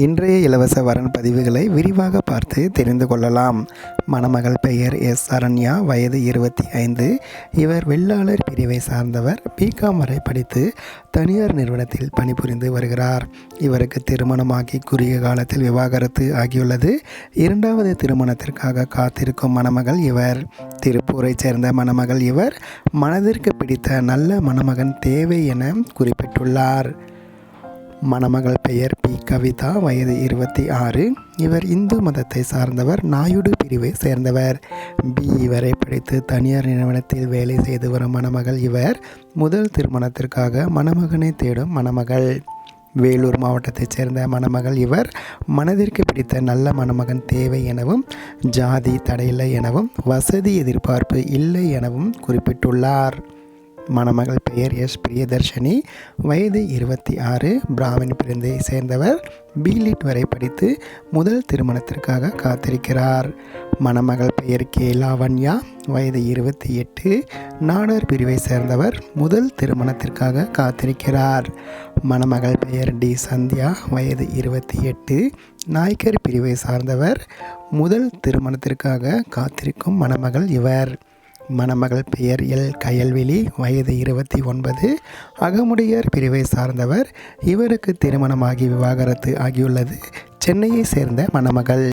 இன்றைய இலவச வரன் பதிவுகளை விரிவாக பார்த்து தெரிந்து கொள்ளலாம். மணமகள் பெயர் எஸ். சரண்யா, வயது 25. இவர் வெள்ளாளர் பிரிவை சார்ந்தவர். பிகாம் வரை படித்து தனியார் நிறுவனத்தில் பணிபுரிந்து வருகிறார். இவருக்கு திருமணமாகி குறுகிய காலத்தில் விவாகரத்து ஆகியுள்ளது. இரண்டாவது திருமணத்திற்காக காத்திருக்கும் மணமகள் இவர். திருப்பூரை சேர்ந்த மணமகள் இவர். மனதிற்கு பிடித்த நல்ல மணமகன் தேவை என குறிப்பிட்டுள்ளார். மணமகள் பெயர் பி. கவிதா, வயது 26. இவர் இந்து மதத்தை சார்ந்தவர். நாயுடு பிரிவை சேர்ந்தவர். பிஇ வரை படித்து தனியார் நிறுவனத்தில் வேலை செய்து வரும் மணமகள் இவர். முதல் திருமணத்திற்காக மணமகனை தேடும் மணமகள். வேலூர் மாவட்டத்தைச் சேர்ந்த மணமகள் இவர். மனதிற்கு பிடித்த நல்ல மணமகன் தேவை எனவும், ஜாதி தடையில்லை எனவும், வசதி எதிர்பார்ப்பு இல்லை எனவும் குறிப்பிட்டுள்ளார். மணமகள் பெயர் எஸ். பிரியதர்ஷினி, வயது 26. பிராமின் பிரிவை சேர்ந்தவர். பிலிட் வரை படித்து முதல் திருமணத்திற்காக காத்திருக்கிறார். மணமகள் பெயர் கே. லாவண்யா, வயது 28. நாடார் பிரிவை சேர்ந்தவர். முதல் திருமணத்திற்காக காத்திருக்கிறார். மணமகள் பெயர் டி. சந்தியா, வயது 28. நாய்க்கர் பிரிவை சார்ந்தவர். முதல் திருமணத்திற்காக காத்திருக்கும் மணமகள் இவர். மணமகள் பெயர் எல். கயல்விழி, வயது 29. அகமுடையார் பிரிவை சார்ந்தவர். இவருக்கு திருமணமாகி விவாகரத்து ஆகியுள்ளது. சென்னையை சேர்ந்த மணமகள்.